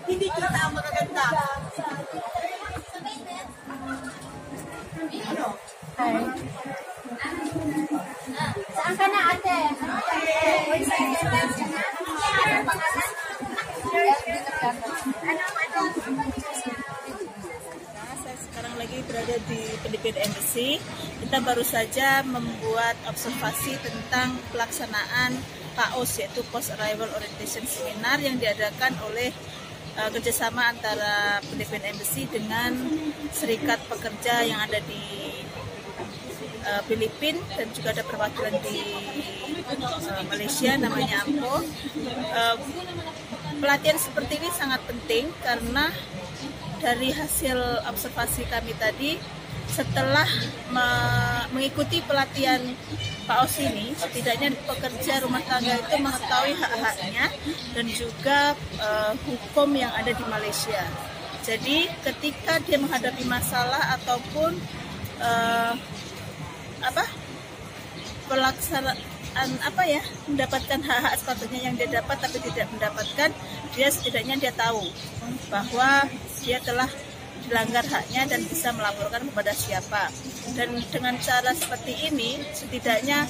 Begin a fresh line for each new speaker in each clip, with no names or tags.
Hindi kita ang magaganda.
Hi. Saan ka na, ate?
Saya sekarang lagi berada di Philippine Embassy. Kita baru saja membuat observasi tentang pelaksanaan PAOS, yaitu Post Arrival Orientation Seminar yang diadakan oleh kerjasama antara Philippine Embassy dengan Serikat Pekerja yang ada di Filipina, dan juga ada perwakilan di Malaysia namanya AMPO. Pelatihan seperti ini sangat penting karena dari hasil observasi kami tadi, setelah mengikuti pelatihan PAOS ini, setidaknya pekerja rumah tangga itu mengetahui hak-haknya dan juga hukum yang ada di Malaysia. Jadi ketika dia menghadapi masalah ataupun pelaksanaan mendapatkan hak-hak sepatutnya yang dia dapat tapi tidak mendapatkan, dia setidaknya dia tahu bahwa dia telah dilanggar haknya dan bisa melaporkan kepada siapa. Dan dengan cara seperti ini setidaknya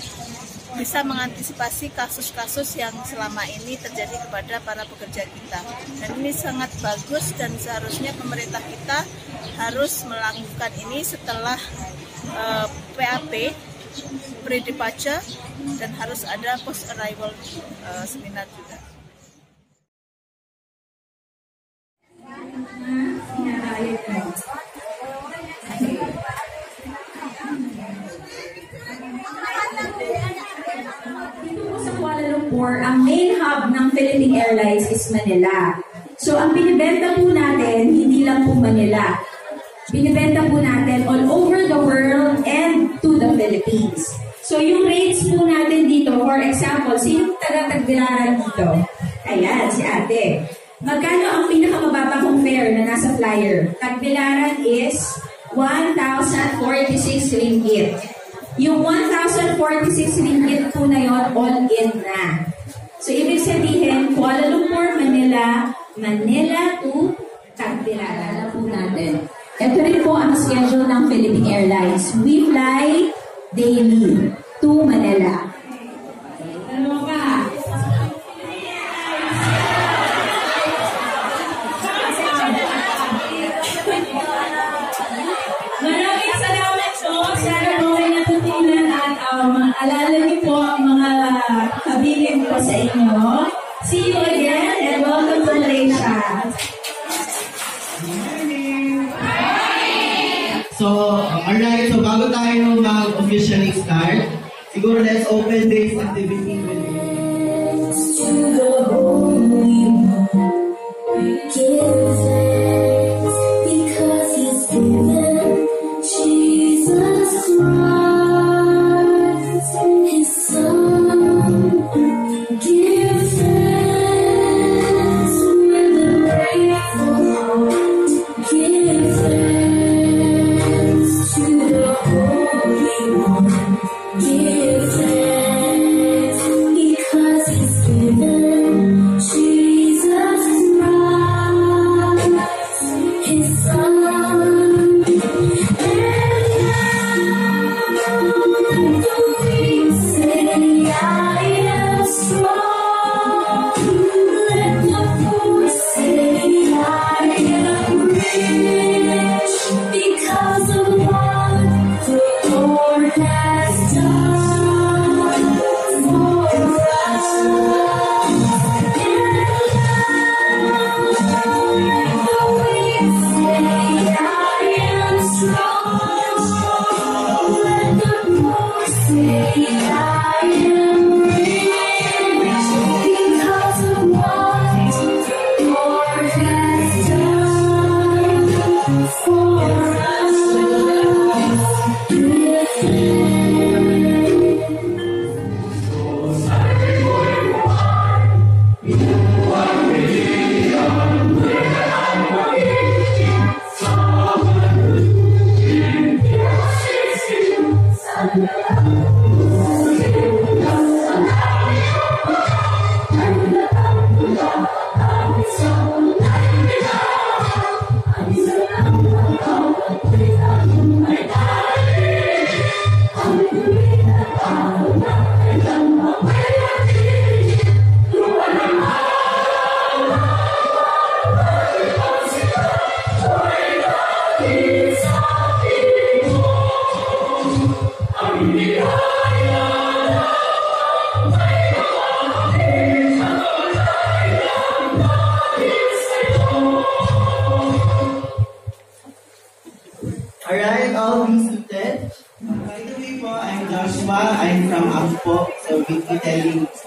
bisa mengantisipasi kasus-kasus yang selama ini terjadi kepada para pekerja kita. Dan ini sangat bagus dan seharusnya pemerintah kita harus melakukan ini setelah PAP, pre-departure, dan harus ada post-arrival seminar juga.
Dito po sa Kuala Lumpur, ang main hub ng Philippine Airlines is Manila. So ang binibenta po natin, hindi lang po Manila. Binibenta po natin all over the world and to the Philippines. So yung rates po natin dito, for example, sinong taga-Tagbilaran dito? Ayan, si ate. Magkano ang pinakamababa kong fare na nasa flyer? Tagbilaran is 1,046 ringgit. Yung 1,046 ringgit po na yun, all-in na. So ibig sabihin, Kuala Lumpur, Manila, Manila to Tagbilaran po natin. Ito rin po ang schedule ng Philippine Airlines. We fly daily to Manila. Ano pa? Maraming salamat po. Sana po ay natutunan at alala niyo po ang mga kabilin ko sa inyo. See you again and welcome to Malaysia.
So, alright, so bago tayo mag-officially start, siguro let's open this activity with
Give thanks.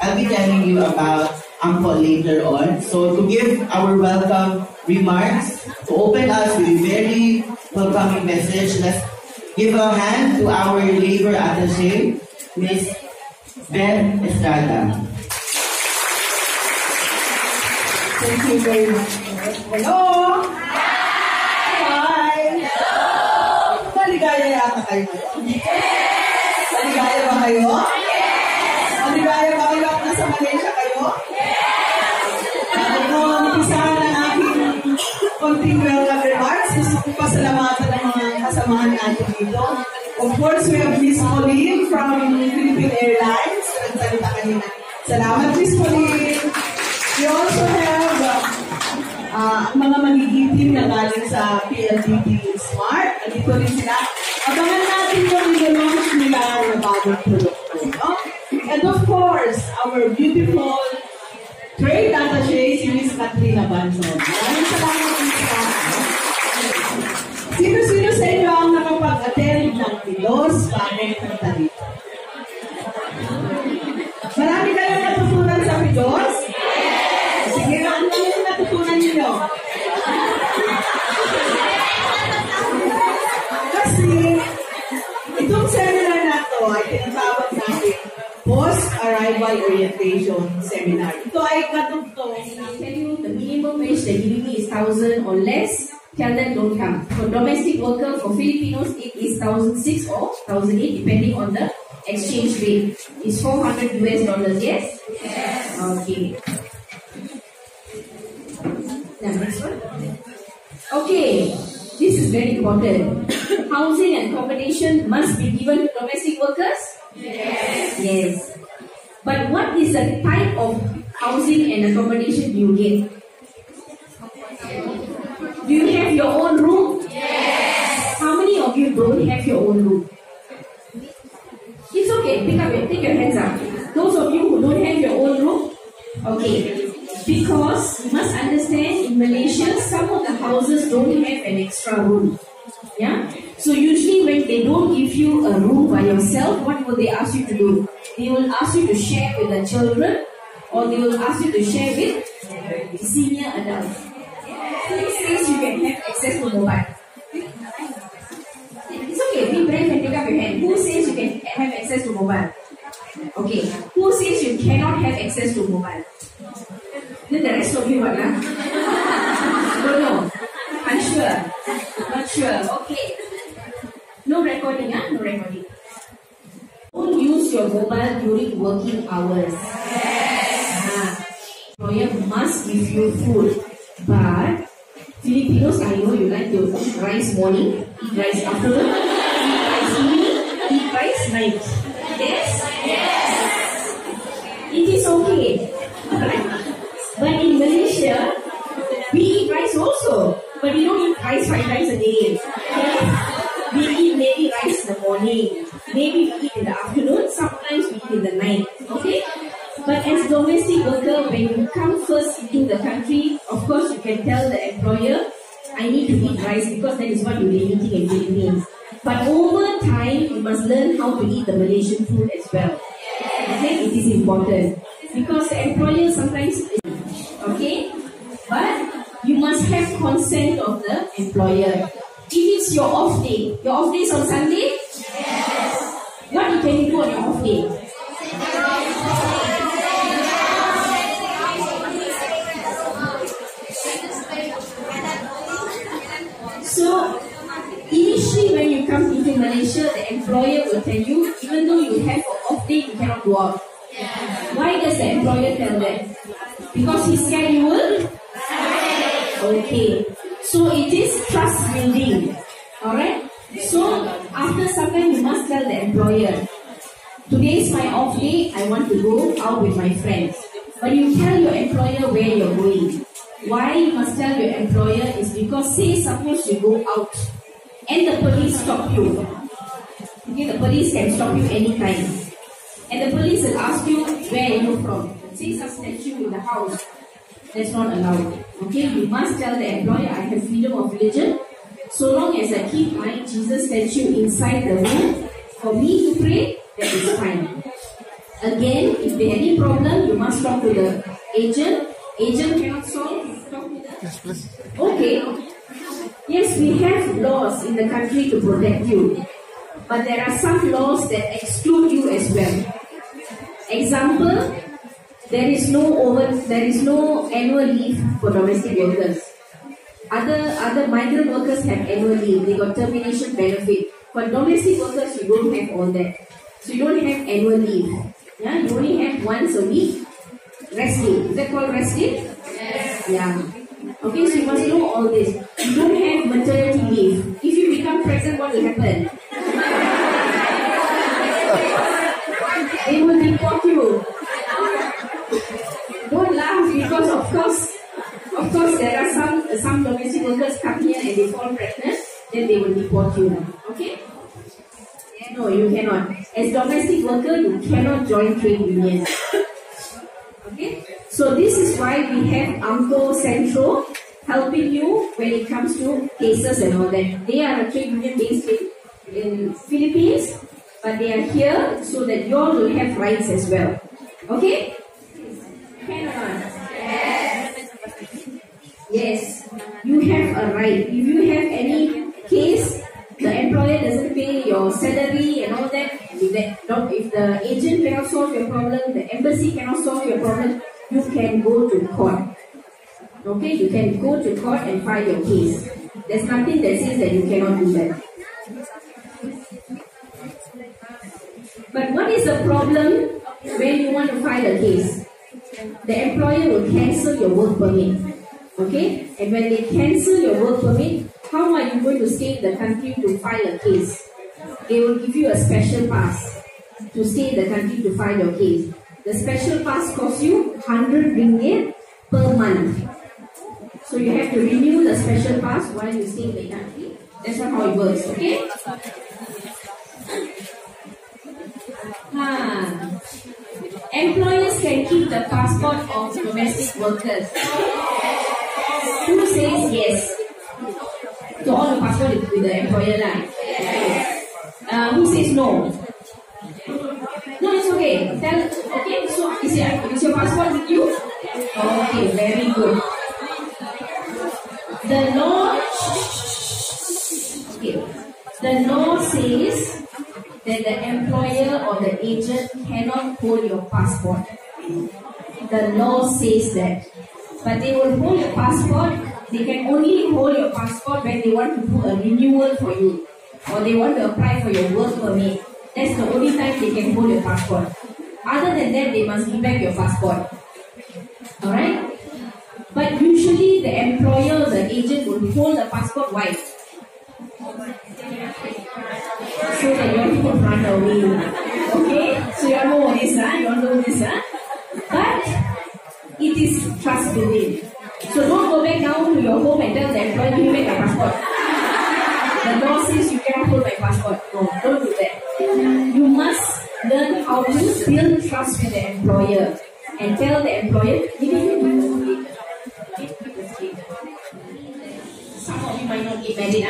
I'll be telling you about Angkol later on. So to give our welcome remarks, to open us with a very welcoming message, let's give a hand to our labor attaché, Miss Beth Estrada.
Thank you very much. Hello! Hi! Hello! Maligaya yata kayo ngayon? Yes! Maligaya ba kayo? Yes! Maligaya ba kayo at nasa Malaysia kayo? Yes! Umpisahan ang aking konting welcome remarks. Gusto ko pasalamatan ang mga kasamahan natin dito. Of course, we have Miss Pauline from Philippine Airlines. Nagsalita kanina. Salamat, Miss Pauline! We also have ang mga magigiting na galing sa PLDT Smart. Andito rin sila. Abangan natin yung i-launch nila na bagong produkto. No? And of course, our beautiful trade attaché, si Miss Katrina Banson. Maraming salamat din sa sino-sino sa inyo ang nakapag-attend ng Pilos bagong punta dito? Marami kayong natutunan sa Pilos? Sige na, ano yung natutunan ninyo? Kasi, itong seminar na ito ay tinatawag natin Post-Arrival Orientation Seminar. Ito ay katugtong.
I tell you the minimum wage they're giving me is 1,000 or less. Tell them don't come. For domestic worker, for Filipinos, it is 1,600 or 1,800 depending on the exchange rate. It's $400 US, yes? Yes. Okay. Now, next one. Okay, this is very important. Housing and accommodation must be given to domestic workers? Yes. Yes. But what is the type of housing and accommodation you get? Do you have your own room? Yes. How many of you don't have your own room? It's okay, take your hands up. Those of you who don't have your own room, okay. Because you must understand, in Malaysia, some of the houses don't have an extra room. Yeah? So usually when they don't give you a room by yourself, what will they ask you to do? They will ask you to share with the children, or they will ask you to share with senior adults. Who says you can have access to mobile? It's okay, be brave and take up your hand. Who says you can have access to mobile? Okay. Who says you cannot have access to mobile? Then the rest of you what? Don't know. Unsure. Not sure. Okay. No recording, huh? No recording. Don't use your mobile during working hours. Employer must give you food. But Filipinos, I know you like to eat rice morning, eat rice afternoon, eat rice evening, eat rice night. Yes? Yes. It is okay. But in Malaysia, we eat rice also. But we don't eat rice 5 times a day. Okay? We eat maybe rice in the morning. Maybe we eat in the afternoon. Sometimes we eat in the night. Okay? But as domestic worker, when you come first into the country, of course you can tell the employer, I need to eat rice because that is what you'll be eating in Philippines. But over time, you must learn how to eat the Malaysian food as well. Okay? It is important. Because the employer sometimes, okay? But you must have consent of the employer. If it's your off day is on Sunday? Yes. What can you do on your off day? So, initially when you come into Malaysia, the employer will tell you, even though you have an off day, you cannot go out. Why does the employer tell that? Because he scared you will? Okay. So it is trust building. Alright? So after some time you must tell the employer, today is my off day, I want to go out with my friends. But you tell your employer where you're going. Why you must tell your employer is because say suppose you go out and the police stop you. Okay, the police can stop you anytime. And the police will ask you where you from. Say some statue in the house. That's not allowed. Okay, you must tell the employer, I have freedom of religion. So long as I keep my Jesus statue inside the room, for me to pray, that is fine. Again, if there any problem, you must talk to the agent. Agent cannot solve, talk to the...
Yes, please.
Okay. Yes, we have laws in the country to protect you. But there are some laws that exclude you as well. Example, there is no annual leave for domestic workers. Other migrant workers have annual leave. They got termination benefit. For domestic workers, you don't have all that. So you don't have annual leave. Yeah, you only have once a week rest day. Is that called rest day? Yes. Yeah. Okay, so you must know all this. You don't have maternity leave. If you become pregnant, what will happen? They will deport you. Don't laugh, because of course there are some domestic workers come here and they fall pregnant, then they will deport you now. Okay? No, you cannot. As domestic worker, you cannot join trade unions. Okay? So this is why we have AMCO Centro helping you when it comes to cases and all that. They are a trade union based in Philippines, but they are here so that you all will have rights as well. Okay? Can or not? Yes. You have a right. If you have any case, the employer doesn't pay your salary and all that, if the agent cannot solve your problem, the embassy cannot solve your problem, you can go to court. Okay? You can go to court and file your case. There's nothing that says that you cannot do that. But what is the problem when you want to file a case? The employer will cancel your work permit. Okay? And when they cancel your work permit, how are you going to stay in the country to file a case? They will give you a special pass to stay in the country to file your case. The special pass costs you 100 ringgit per month. So you have to renew the special pass while you stay in the country. That's not how it works, okay? Employers can keep the passport of domestic workers. Who says yes? So all the passport is with the employer line. Who says no? No, it's okay. Okay, so is your passport with you? Okay, very good. The law says that the employer or the agent cannot hold your passport. The law says that. But they will hold your passport. They can only hold your passport when they want to do a renewal for you, or they want to apply for your work permit. That's the only time they can hold your passport. Other than that, they must give back your passport. Alright? But usually the employer or the agent will hold the passport. Why? So that you don't run away. Okay? So you all know this, you all know this, But it is trust building. So don't go back down to your home and tell the employer, give me back your passport. The law says you cannot hold my passport. No, don't do that. You must learn how to build trust with the employer and tell the employer, give me some of you might not get married,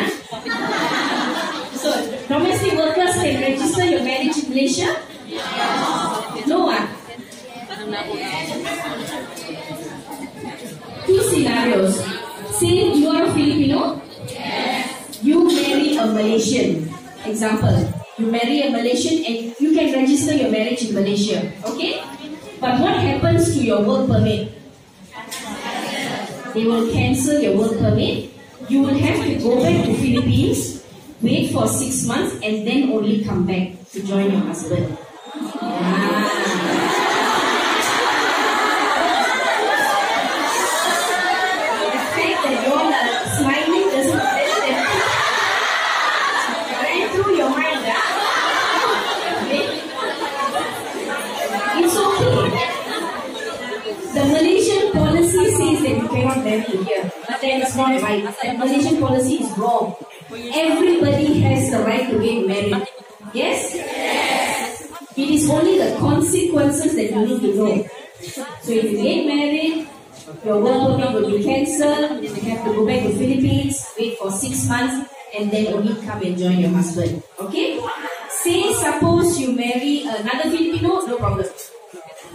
So, domestic workers can register your marriage in Malaysia? No one. Two scenarios. Say you are a Filipino. You marry a Malaysian. Example. You marry a Malaysian and you can register your marriage in Malaysia. Okay? But what happens to your work permit? They will cancel your work permit. You will have to go back to Philippines, wait for 6 months, and then only come back to join your husband. The fact that you all are smiling doesn't tell them. Right through your mind, okay? It's okay. The Malaysian policy says that you cannot marry here, but that is not right. The Malaysian policy is wrong. Everybody has the right to get married. Yes? Yes. It is only the consequences that you need to know. So if you get married, your work permit will be cancelled, you have to go back to Philippines, wait for 6 months, and then only come and join your husband. Okay? Say suppose you marry another Filipino, no problem.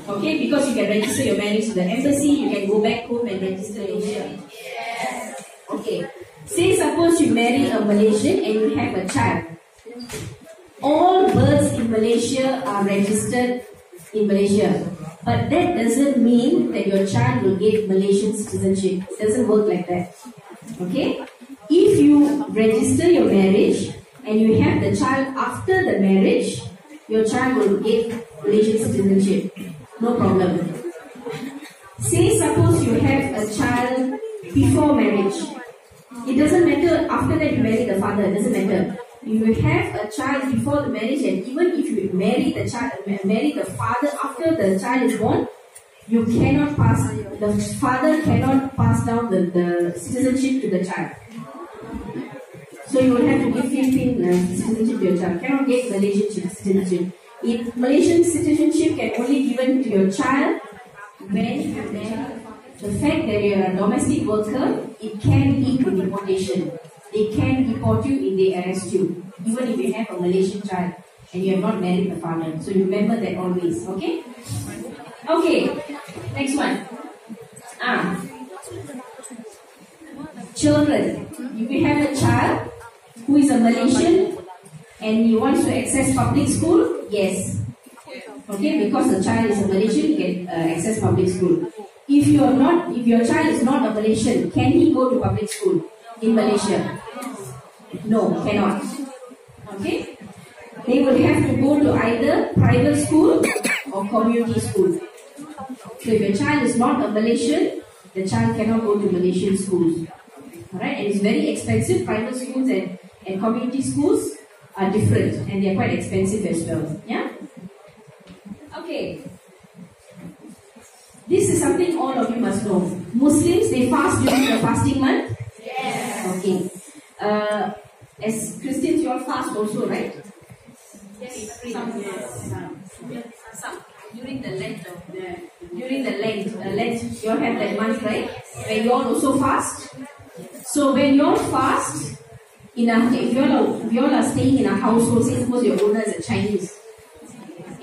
Okay, because you can register your marriage to the embassy, you can go back home and register your marriage. Okay, say suppose you marry a Malaysian and you have a child. All births in Malaysia are registered in Malaysia. But that doesn't mean that your child will get Malaysian citizenship. It doesn't work like that. Okay? If you register your marriage and you have the child after the marriage, your child will get Malaysian citizenship. No problem. Say suppose you have a child before marriage. It doesn't matter after that you marry the father. It doesn't matter. If you have a child before the marriage, and even if you marry the child, marry the father after the child is born, you cannot pass. The father cannot pass down the citizenship to the child. So you will have to give Philippine citizenship to your child. Cannot get Malaysian citizenship. Malaysian citizenship can only be given to your child when the fact that you are a domestic worker, it can lead to deportation. They can deport you if they arrest you, even if you have a Malaysian child and you have not married the father. So remember that always, okay? Okay, next one. Children. If you have a child who is a Malaysian and he wants to access public school, yes. Okay, because the child is a Malaysian, he can access public school. If your child is not a Malaysian, can he go to public school in Malaysia? No, cannot. Okay? They will have to go to either private school or community school. So if your child is not a Malaysian, the child cannot go to Malaysian schools. Alright? And it's very expensive. Private schools and community schools are different and they are quite expensive as well. Yeah? Okay. This is something all of you must know. Muslims, they fast during the fasting month? Yes. Okay. As Christians, you all fast also, right? Yes. Some. During the Lent, you all have that month, right? When you all also fast. So when you all fast, if you all are staying in a household, say suppose your owner is a Chinese,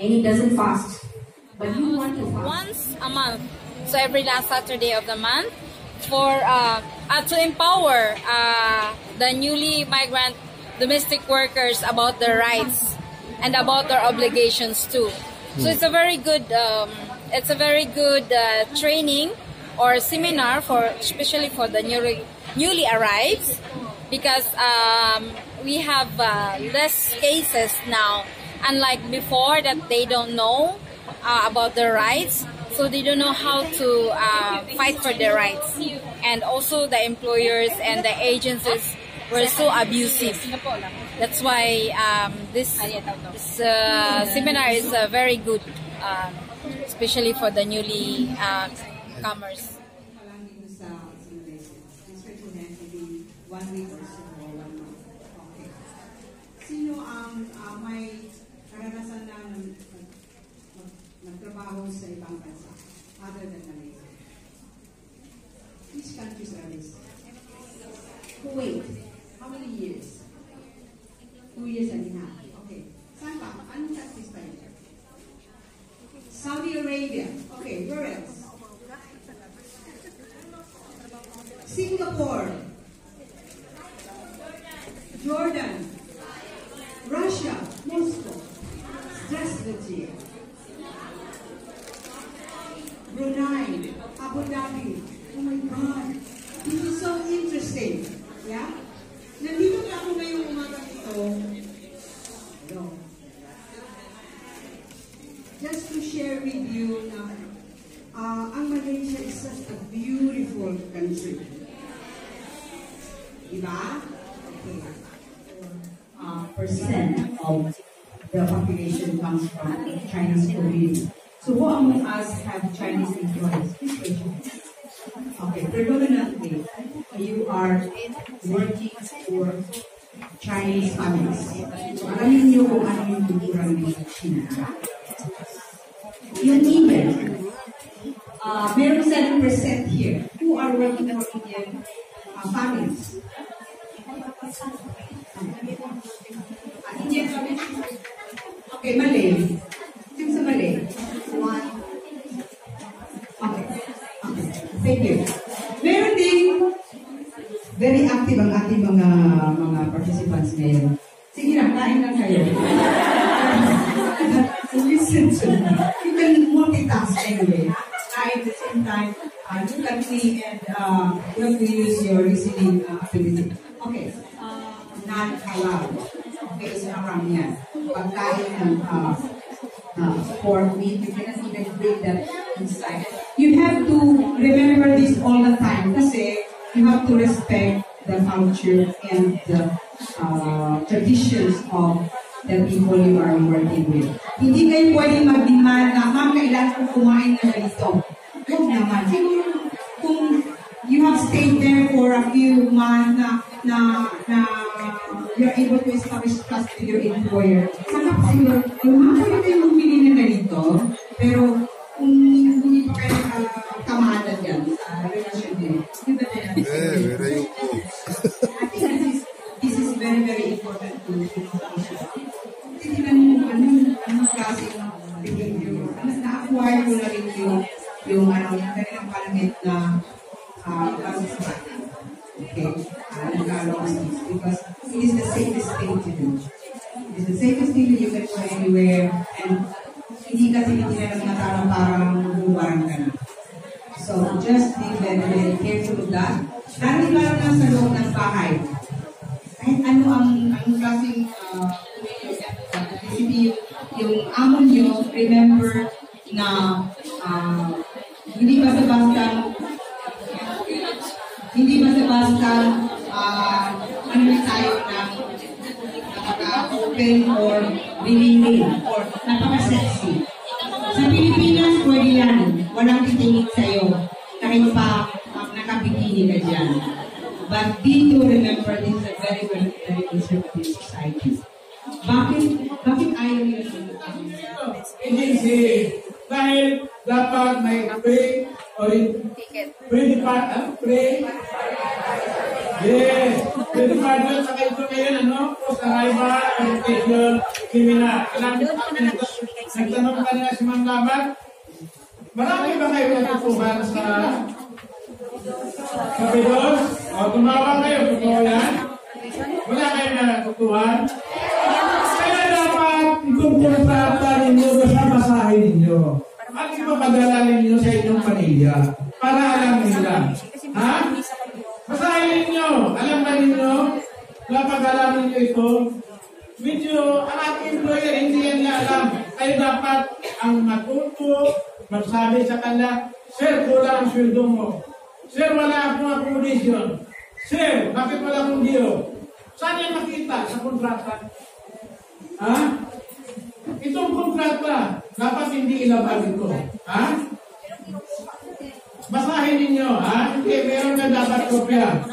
and he doesn't fast, but you want to fast
once a month, so every last Saturday of the month, for to empower the newly migrant domestic workers about their rights and about their obligations too. So it's a very good training or seminar especially for the newly arrived, because we have less cases now, unlike before that they don't know about their rights. So they don't know how to fight for their rights. And also the employers and the agencies were so abusive. That's why this seminar is very good, especially for the newly comers.
Sino ang may karanasan na nagtrabaho sa ibang bansa other than Malaysia? Which countries are these? Kuwait. How many years? 2 years and a half. Okay. Saan pa? Anong countries pa yun? Saudi Arabia. Okay, where else? Singapore. Jordan. Russia. Moscow. Strasbourg. Brunei. Abu Dhabi. Oh my God. This is so interesting. Yeah? Nandito na ako ngayong umaga ito. No. Just to share with you na ang Malaysia is such a beautiful country. Diba? Okay. Percent of the population comes from the Chinese community. So who among us have Chinese employees? Please raise your hand. Okay, predominantly you are working for Chinese families. So alamin niyo kung ano yung kultura ng China. Yung Indian, meron 7% here who are working for Indian families. Indian families? Okay, Malay. Sino sa Malay? 1, Thank you. Meron din very active ang ating mga participants ngayon. Sige lang, kain lang kayo. Listen to me. You can multitask anyway. At the same time, look at me and you have to use your listening ability. Okay. Not allowed. Okay, so around yan. Pagkain ng pork meat, you cannot even bring that inside. You have to remember this all the time kasi you have to respect the culture and the traditions of the people you are working with. Hindi kayo pwedeng mag-demand na, ma'am, kailangan ko kumain na ganito. Huwag naman. Siguro, kung you have stayed there for a few months na you're able to establish trust with your employer, saka pa siguro, ma'am, pwede kayo bumili na ganito, pero kung hindi pa kayo kamahalan yan sa relasyon din, yun ba na yan? I think this is very, very important to kasi anong klase ng behavior. Na-acquire ko na rin yung kanilang palamit na okay, because it is the safest thing to do. It is the safest thing that you can go anywhere and hindi kasi hindi na natanong parang bubarang ka na. So just be very, very careful of that. Lalo-lalo lang sa loob ng bahay. Kahit ano ang klaseng yung amo nyo, remember na hindi basta-basta ano tayo na napaka-open or willing or napaka-sexy. Sa Pilipinas, pwede yan. Walang titingin sa'yo. Kahit pa nakabikini ka dyan. But dito, remember, this is a very, very, very conservative society. Bakit ayaw nila sa
agency? Dahil dapat may pre or pre-department, pre-department sa kayo ngayon, post-arrival, orientation, seminar. Nagtanong ka na si Ma'am Labat, marami ba kayo natutuhan sa Kapidol? O tumawag kayo, totoo yan? Wala kayo na natutuhan? Kaya dapat ikumpulata ninyo sa masahe ninyo. At ipapadala ninyo sa inyong pamilya para alam nila. Ha? Masahe ninyo. Alam ba ninyo? Kapag alam ninyo ito, medyo ang ating employer hindi yan niya alam. Kayo dapat ang matuto, magsabi sa kanila, Sir, kulang ang sweldo mo. Sir, wala akong accommodation. Sir, bakit wala akong diyo? Saan yan makita? Sa kontrata? Ha? Itong kontrata, dapat hindi ilabag ito. Ha? Basahin ninyo, ha? Hindi, meron na dapat kopya.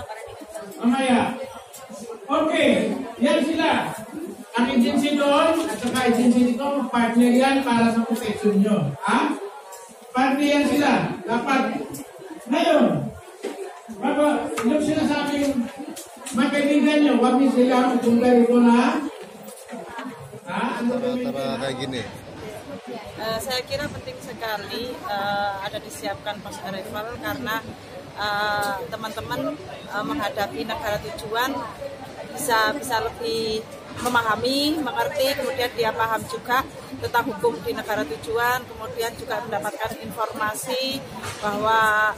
Mamaya. Okay, yan sila. Ang agency doon, at saka agency dito, partner yan para sa protection nyo. Ha? Partner yan sila. Dapat. Ngayon, yung sinasabing mga kaibigan nyo, huwag niyo sila kung ganito na.
Kayak gini.
Saya kira penting sekali ada disiapkan pas arrival karena teman-teman menghadapi negara tujuan bisa lebih memahami, mengerti, kemudian dia paham juga tentang hukum di negara tujuan, kemudian juga mendapatkan informasi bahwa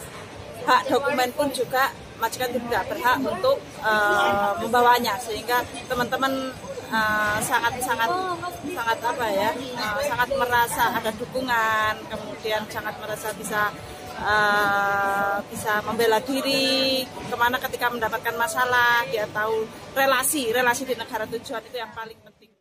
hak dokumen pun juga majikan tidak berhak untuk membawanya, sehingga teman-teman sangat merasa ada dukungan, kemudian sangat merasa bisa membela diri kemana ketika mendapatkan masalah. Dia tahu relasi di negara tujuan itu yang paling penting.